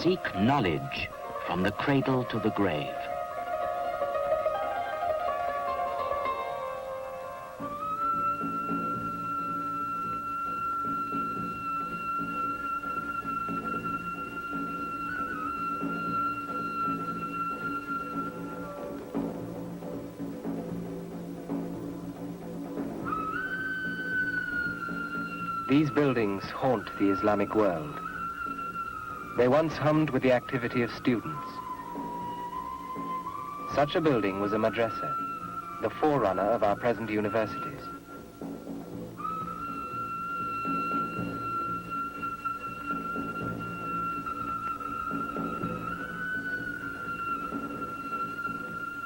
seek knowledge from the cradle to the grave. These buildings haunt the Islamic world. They once hummed with the activity of students. Such a building was a madrasa, the forerunner of our present universities.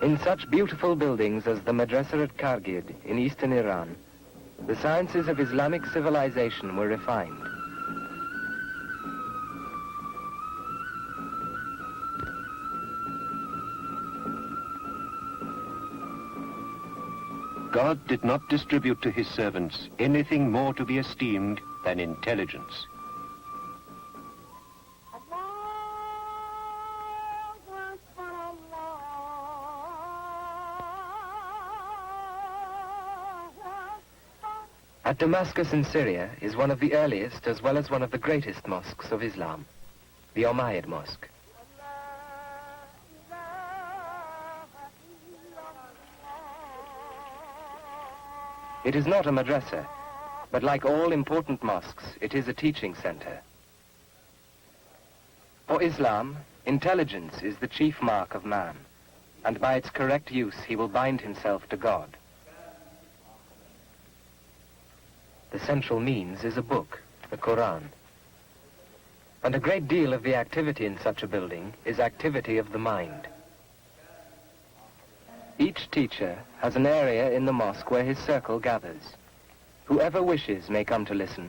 In such beautiful buildings as the madrasa at Kargid in eastern Iran, the sciences of Islamic civilization were refined. God did not distribute to his servants anything more to be esteemed than intelligence. At Damascus in Syria is one of the earliest as well as one of the greatest mosques of Islam, the Umayyad Mosque. It is not a madrasa, but like all important mosques, it is a teaching center. For Islam, intelligence is the chief mark of man, and by its correct use he will bind himself to God. The central means is a book, the Quran. And a great deal of the activity in such a building is activity of the mind. Each teacher has an area in the mosque where his circle gathers. Whoever wishes may come to listen,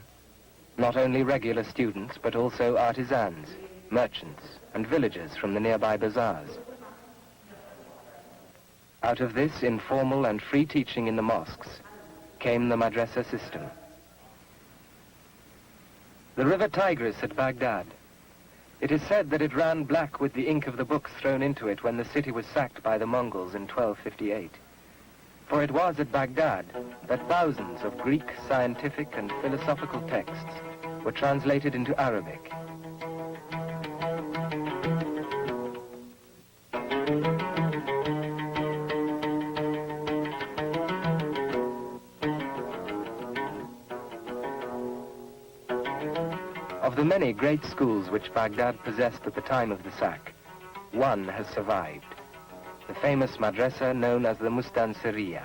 not only regular students, but also artisans, merchants, and villagers from the nearby bazaars. Out of this informal and free teaching in the mosques came the madrasa system. The river Tigris at Baghdad. It is said that it ran black with the ink of the books thrown into it when the city was sacked by the Mongols in 1258. For it was at Baghdad that thousands of Greek scientific and philosophical texts were translated into Arabic. Of the many great schools which Baghdad possessed at the time of the sack, one has survived, the famous madrasa known as the Mustansiriya.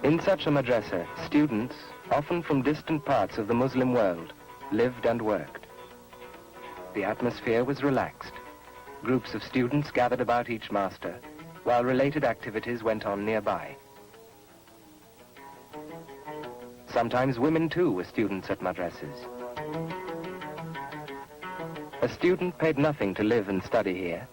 In such a madrasa, students, often from distant parts of the Muslim world, lived and worked. The atmosphere was relaxed. Groups of students gathered about each master, while related activities went on nearby. Sometimes women too were students at madrasas. A student paid nothing to live and study here.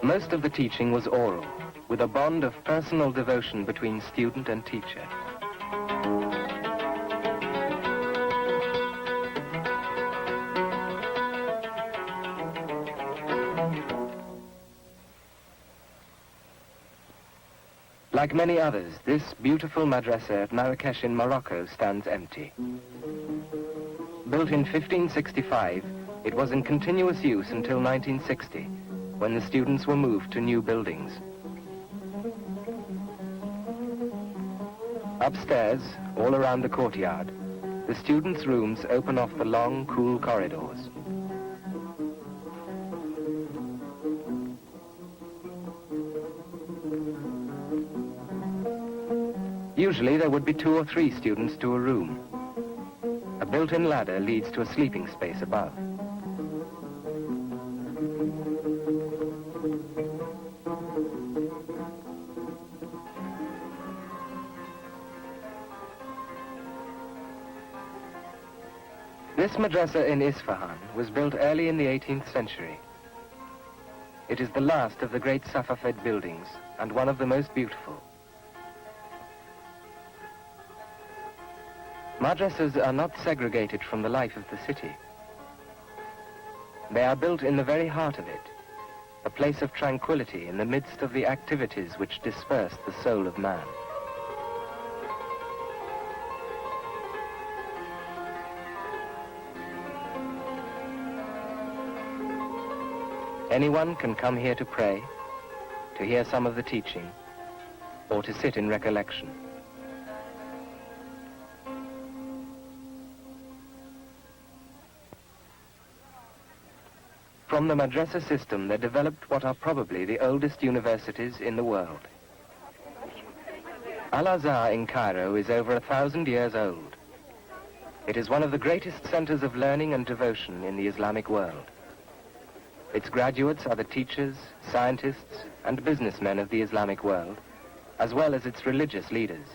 Most of the teaching was oral, with a bond of personal devotion between student and teacher. Like many others, this beautiful madrasa at Marrakesh in Morocco stands empty. Built in 1565, it was in continuous use until 1960, when the students were moved to new buildings. Upstairs, all around the courtyard, the students' rooms open off the long, cool corridors. Usually there would be 2 or 3 students to a room. A built-in ladder leads to a sleeping space above. This madrasa in Isfahan was built early in the 18th century. It is the last of the great Safavid buildings and one of the most beautiful. Madrasas are not segregated from the life of the city. They are built in the very heart of it, a place of tranquility in the midst of the activities which disperse the soul of man. Anyone can come here to pray, to hear some of the teaching, or to sit in recollection. From the madrasa system, there developed what are probably the oldest universities in the world. Al-Azhar in Cairo is over 1,000 years old. It is one of the greatest centers of learning and devotion in the Islamic world. Its graduates are the teachers, scientists, and businessmen of the Islamic world, as well as its religious leaders.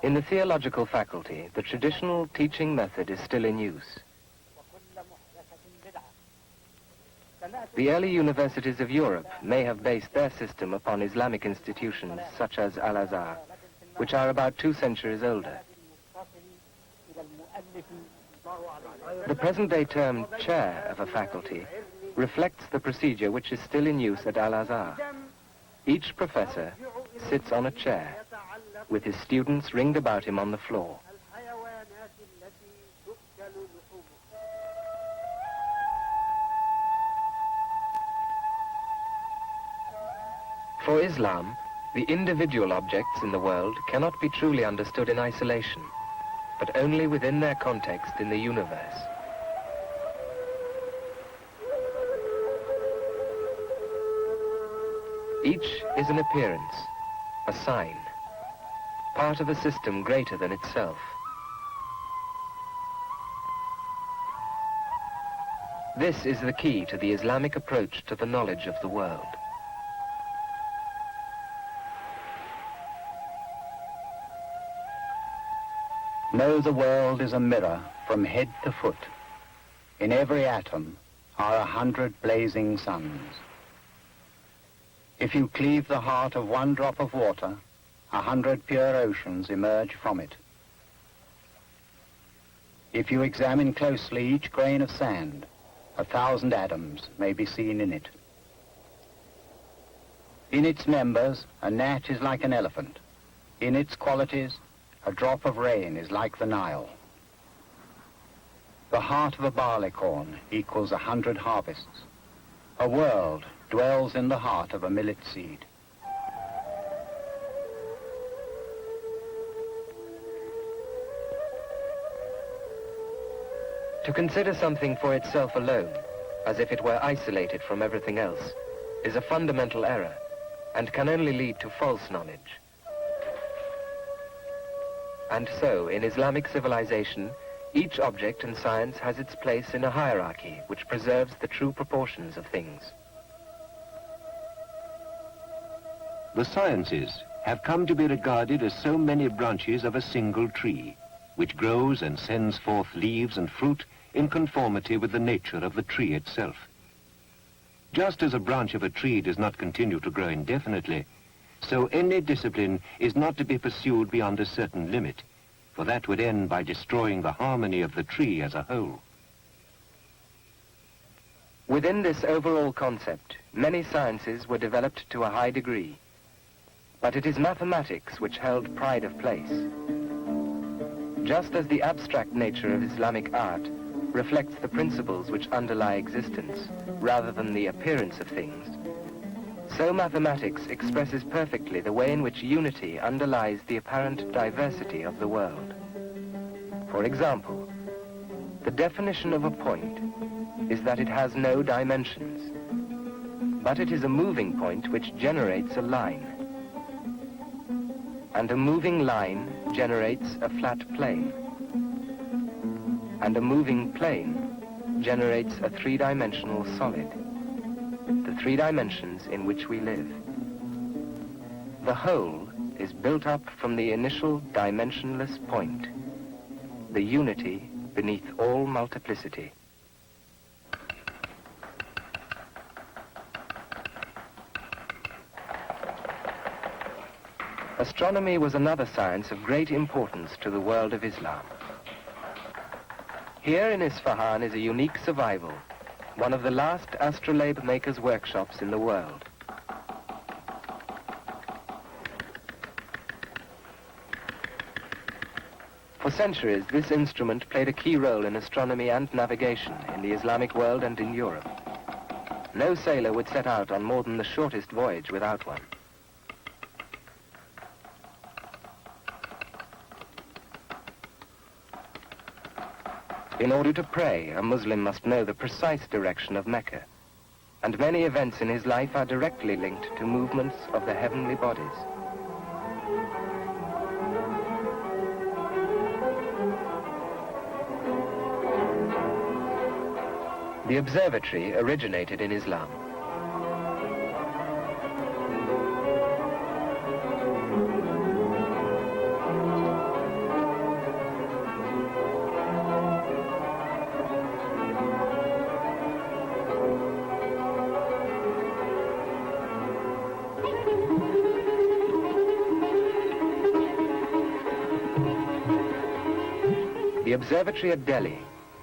In the theological faculty, the traditional teaching method is still in use. The early universities of Europe may have based their system upon Islamic institutions such as Al-Azhar, which are about 2 centuries older. The present-day term chair of a faculty reflects the procedure which is still in use at Al-Azhar. Each professor sits on a chair, with his students ringed about him on the floor. For Islam, the individual objects in the world cannot be truly understood in isolation, but only within their context in the universe. Each is an appearance, a sign, part of a system greater than itself. This is the key to the Islamic approach to the knowledge of the world. Know the world is a mirror from head to foot. In every atom are 100 blazing suns. If you cleave the heart of one drop of water, 100 pure oceans emerge from it. If you examine closely each grain of sand, 1,000 atoms may be seen in it. In its members, a gnat is like an elephant. In its qualities, a drop of rain is like the Nile. The heart of a barleycorn equals 100 harvests. A world dwells in the heart of a millet seed. To consider something for itself alone, as if it were isolated from everything else, is a fundamental error, and can only lead to false knowledge. And so, in Islamic civilization, each object and science has its place in a hierarchy which preserves the true proportions of things. The sciences have come to be regarded as so many branches of a single tree, which grows and sends forth leaves and fruit in conformity with the nature of the tree itself. Just as a branch of a tree does not continue to grow indefinitely, so any discipline is not to be pursued beyond a certain limit, for that would end by destroying the harmony of the tree as a whole. Within this overall concept, many sciences were developed to a high degree, but it is mathematics which held pride of place. Just as the abstract nature of Islamic art reflects the principles which underlie existence, rather than the appearance of things, so mathematics expresses perfectly the way in which unity underlies the apparent diversity of the world. For example, the definition of a point is that it has no dimensions, but it is a moving point which generates a line. And a moving line generates a flat plane. And a moving plane generates a 3-dimensional solid, the 3 dimensions in which we live. The whole is built up from the initial dimensionless point, the unity beneath all multiplicity. Astronomy was another science of great importance to the world of Islam. Here in Isfahan is a unique survival, one of the last astrolabe makers' workshops in the world. For centuries, this instrument played a key role in astronomy and navigation in the Islamic world and in Europe. No sailor would set out on more than the shortest voyage without one. In order to pray, a Muslim must know the precise direction of Mecca, and many events in his life are directly linked to movements of the heavenly bodies. The observatory originated in Islam. The observatory at Delhi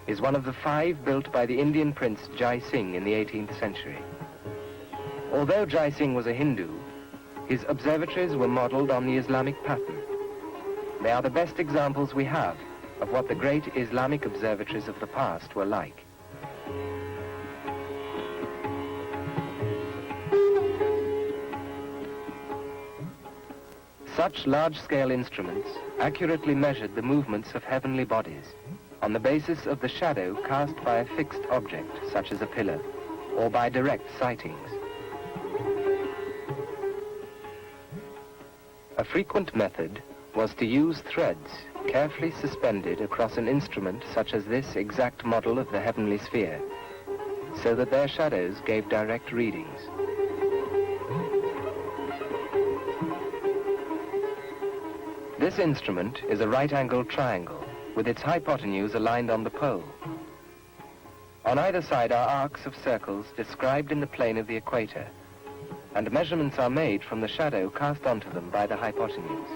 is one of the 5 built by the Indian prince Jai Singh in the 18th century. Although Jai Singh was a Hindu, his observatories were modeled on the Islamic pattern. They are the best examples we have of what the great Islamic observatories of the past were like. Such large-scale instruments accurately measured the movements of heavenly bodies on the basis of the shadow cast by a fixed object, such as a pillar, or by direct sightings. A frequent method was to use threads carefully suspended across an instrument such as this exact model of the heavenly sphere, so that their shadows gave direct readings. This instrument is a right-angled triangle, with its hypotenuse aligned on the pole. On either side are arcs of circles described in the plane of the equator, and measurements are made from the shadow cast onto them by the hypotenuse.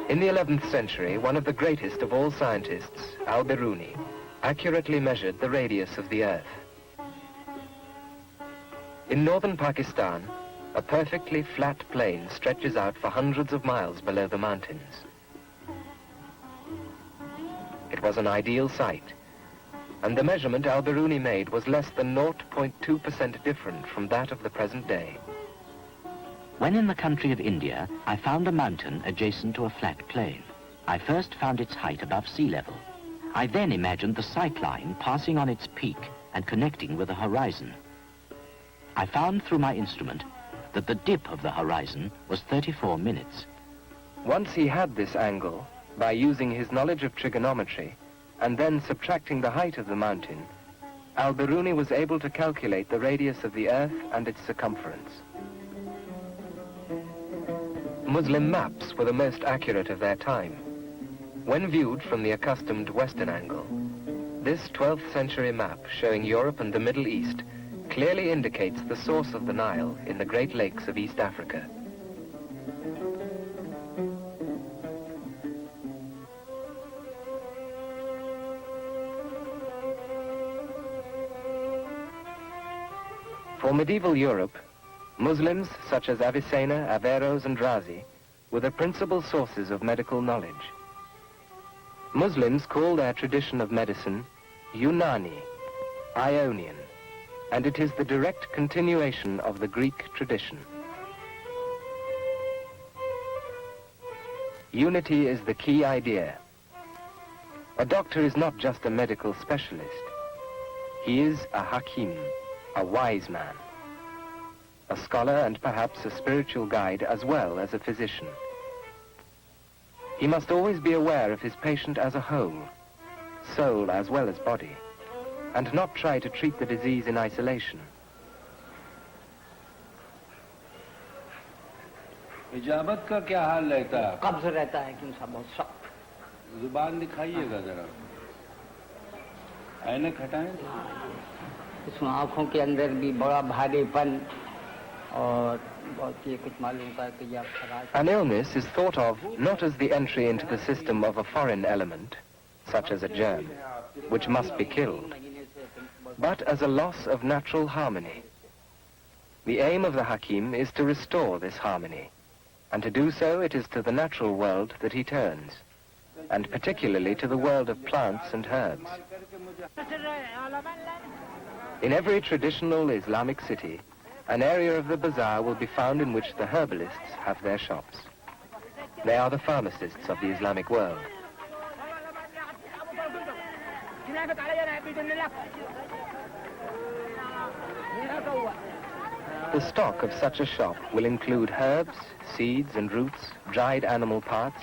In the 11th century, one of the greatest of all scientists, Al-Biruni, accurately measured the radius of the Earth. In northern Pakistan, a perfectly flat plain stretches out for hundreds of miles below the mountains. It was an ideal site, and the measurement Al-Biruni made was less than 0.2% different from that of the present day. When in the country of India, I found a mountain adjacent to a flat plain. I first found its height above sea level. I then imagined the sight line passing on its peak and connecting with the horizon. I found through my instrument that the dip of the horizon was 34 minutes. Once he had this angle, by using his knowledge of trigonometry, and then subtracting the height of the mountain, Al-Biruni was able to calculate the radius of the Earth and its circumference. Muslim maps were the most accurate of their time. When viewed from the accustomed Western angle, this 12th century map showing Europe and the Middle East clearly indicates the source of the Nile in the Great Lakes of East Africa. For medieval Europe, Muslims such as Avicenna, Averroes and Razi were the principal sources of medical knowledge. Muslims call their tradition of medicine Yunani, Ionian, and it is the direct continuation of the Greek tradition. Unity is the key idea. A doctor is not just a medical specialist. He is a hakim, a wise man. a scholar and perhaps a spiritual guide as well as a physician. He must always be aware of his patient as a whole, soul as well as body, and not try to treat the disease in isolation. इजाबत का क्या हाल रहता है? कब्ज रहता है कि इंसान बहुत सख्त। जुबान दिखाइएगा जरा, ऐनक हटाएं। इसमें आँखों के अंदर भी बड़ा भारीपन और बहुत ये कुछ मालूम होता है कि ये खराश। An illness is thought of not as the entry into the system of a foreign element, such as a germ, which must be killed, but as a loss of natural harmony. The aim of the Hakim is to restore this harmony, and to do so it is to the natural world that he turns, and particularly to the world of plants and herbs. In every traditional Islamic city, an area of the bazaar will be found in which the herbalists have their shops. They are the pharmacists of the Islamic world. The stock of such a shop will include herbs, seeds and roots, dried animal parts,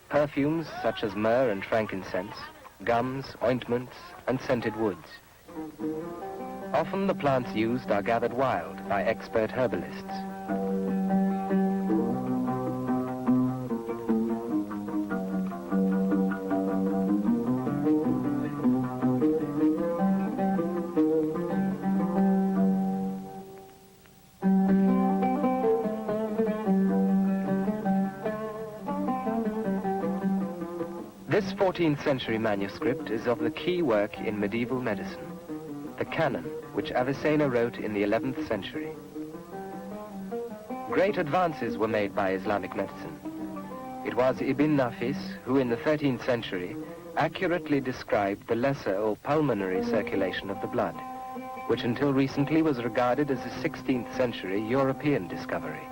perfumes such as myrrh and frankincense, gums, ointments, and scented woods. Often the plants used are gathered wild by expert herbalists. This 14th century manuscript is of the key work in medieval medicine, the Canon, which Avicenna wrote in the 11th century. Great advances were made by Islamic medicine. It was Ibn Nafis who in the 13th century accurately described the lesser or pulmonary circulation of the blood, which until recently was regarded as a 16th century European discovery.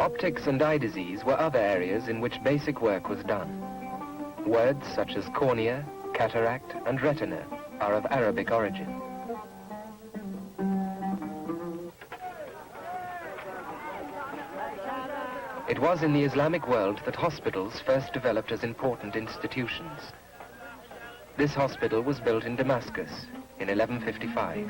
Optics and eye disease were other areas in which basic work was done. Words such as cornea, cataract, and retina are of Arabic origin. It was in the Islamic world that hospitals first developed as important institutions. This hospital was built in Damascus in 1155.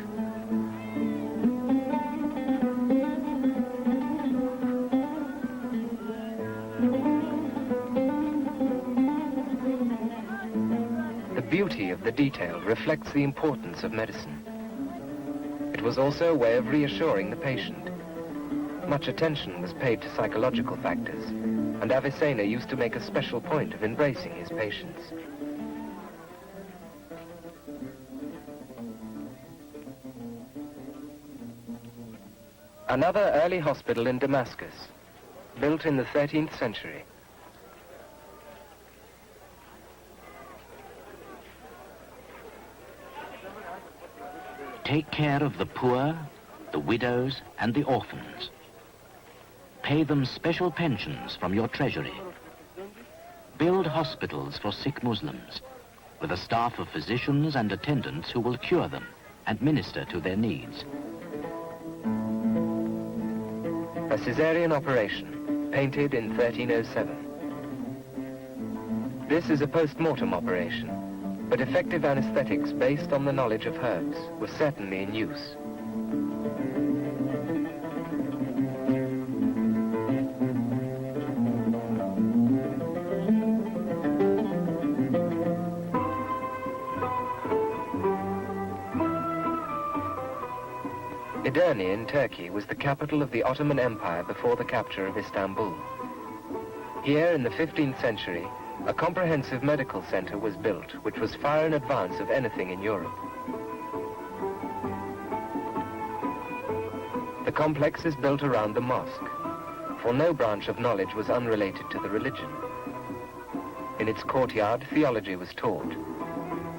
The beauty of the detail reflects the importance of medicine. It was also a way of reassuring the patient. Much attention was paid to psychological factors, and Avicenna used to make a special point of embracing his patients. Another early hospital in Damascus, built in the 13th century. Take care of the poor, the widows, and the orphans. Pay them special pensions from your treasury. Build hospitals for sick Muslims, with a staff of physicians and attendants who will cure them and minister to their needs. A Caesarean operation, painted in 1307. This is a post-mortem operation, but effective anesthetics based on the knowledge of herbs were certainly in use. Edirne in Turkey was the capital of the Ottoman Empire before the capture of Istanbul. Here in the 15th century, a comprehensive medical center was built, which was far in advance of anything in Europe. The complex is built around the mosque, for no branch of knowledge was unrelated to the religion. In its courtyard, theology was taught,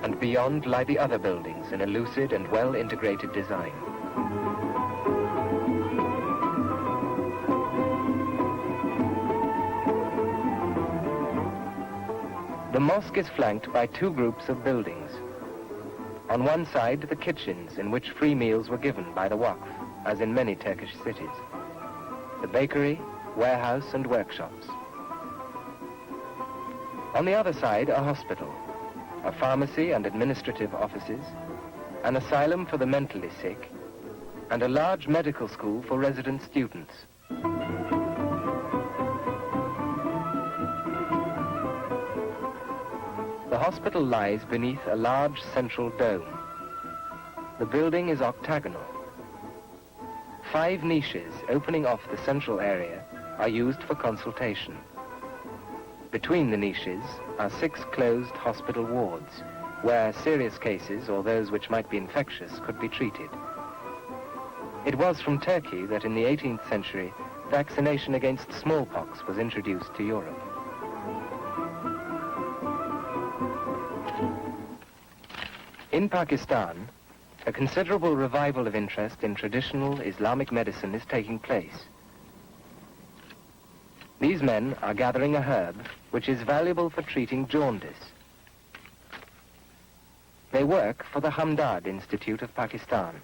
and beyond lie the other buildings in a lucid and well-integrated design. The mosque is flanked by two groups of buildings. On one side, the kitchens in which free meals were given by the Waqf, as in many Turkish cities. The bakery, warehouse and workshops. On the other side, a hospital, a pharmacy and administrative offices, an asylum for the mentally sick, and a large medical school for resident students. The hospital lies beneath a large central dome. The building is octagonal. 5 niches opening off the central area are used for consultation. Between the niches are 6 closed hospital wards, where serious cases or those which might be infectious could be treated. It was from Turkey that in the 18th century, vaccination against smallpox was introduced to Europe. In Pakistan, a considerable revival of interest in traditional Islamic medicine is taking place. These men are gathering a herb which is valuable for treating jaundice. They work for the Hamdard Institute of Pakistan,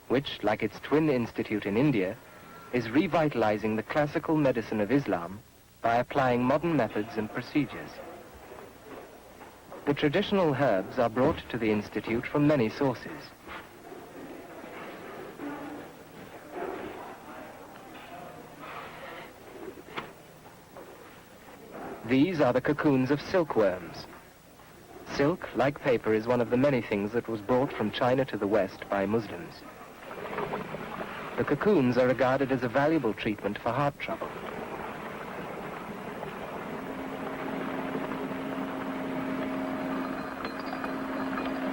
which, like its twin institute in India, is revitalizing the classical medicine of Islam by applying modern methods and procedures. The traditional herbs are brought to the institute from many sources. These are the cocoons of silkworms. Silk, like paper, is one of the many things that was brought from China to the West by Muslims. The cocoons are regarded as a valuable treatment for heart trouble.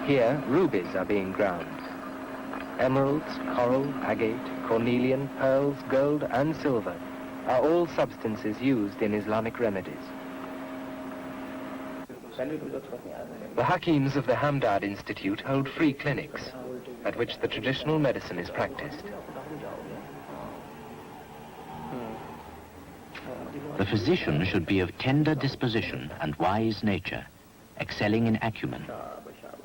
Here, rubies are being ground. Emeralds, coral, agate, cornelian, pearls, gold, and silver are all substances used in Islamic remedies. The Hakims of the Hamdard Institute hold free clinics at which the traditional medicine is practiced. The physician should be of tender disposition and wise nature, excelling in acumen.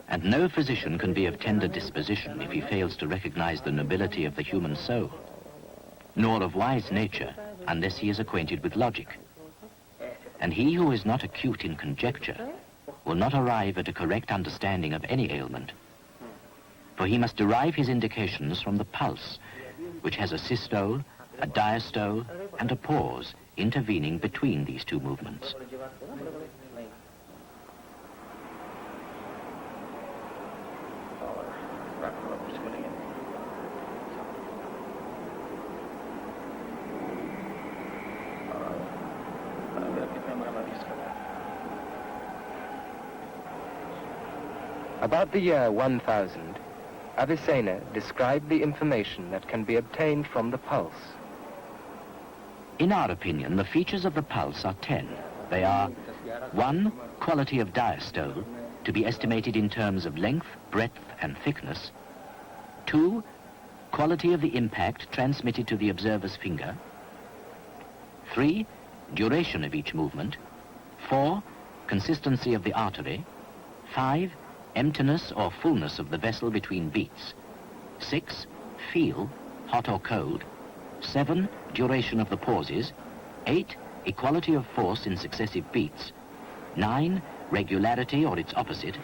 And no physician can be of tender disposition if he fails to recognize the nobility of the human soul, nor of wise nature unless he is acquainted with logic. And he who is not acute in conjecture will not arrive at a correct understanding of any ailment, for he must derive his indications from the pulse, which has a systole, a diastole, and a pause intervening between these two movements. About the year 1000, Avicenna described the information that can be obtained from the pulse. In our opinion, the features of the pulse are 10. They are: 1, quality of diastole, to be estimated in terms of length, breadth, and thickness. 2, quality of the impact transmitted to the observer's finger. 3, duration of each movement. 4, consistency of the artery. 5, emptiness or fullness of the vessel between beats. 6, feel, hot or cold. 7, duration of the pauses. 8, equality of force in successive beats. 9, regularity or its opposite.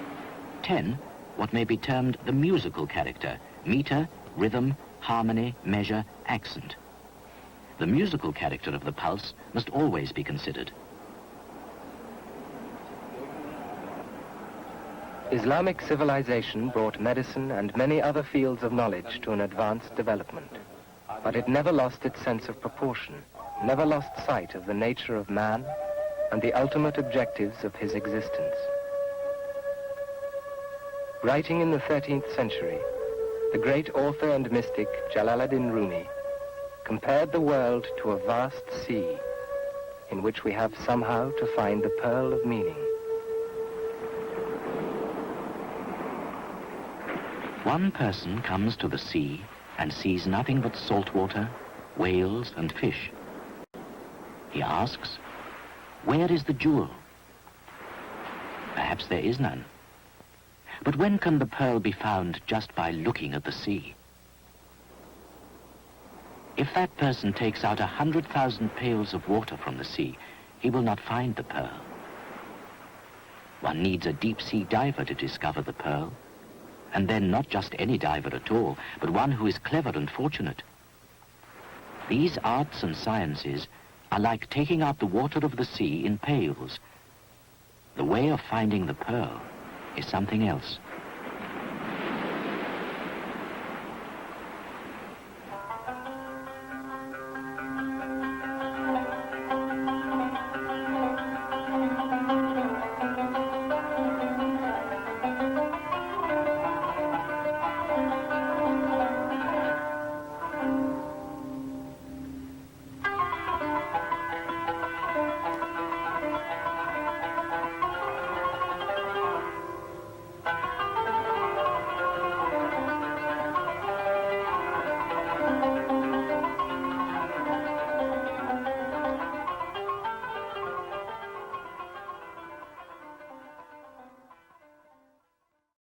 10, what may be termed the musical character, meter, rhythm, harmony, measure, accent. The musical character of the pulse must always be considered. Islamic civilization brought medicine and many other fields of knowledge to an advanced development. But it never lost its sense of proportion, never lost sight of the nature of man and the ultimate objectives of his existence. Writing in the 13th century, the great author and mystic Jalaluddin Rumi compared the world to a vast sea in which we have somehow to find the pearl of meaning. One person comes to the sea and sees nothing but salt water, whales, and fish. He asks, "Where is the jewel?" Perhaps there is none. But when can the pearl be found just by looking at the sea? If that person takes out 100,000 pails of water from the sea, he will not find the pearl. One needs a deep-sea diver to discover the pearl, and then not just any diver at all, but one who is clever and fortunate. These arts and sciences are like taking out the water of the sea in pails. The way of finding the pearl is something else.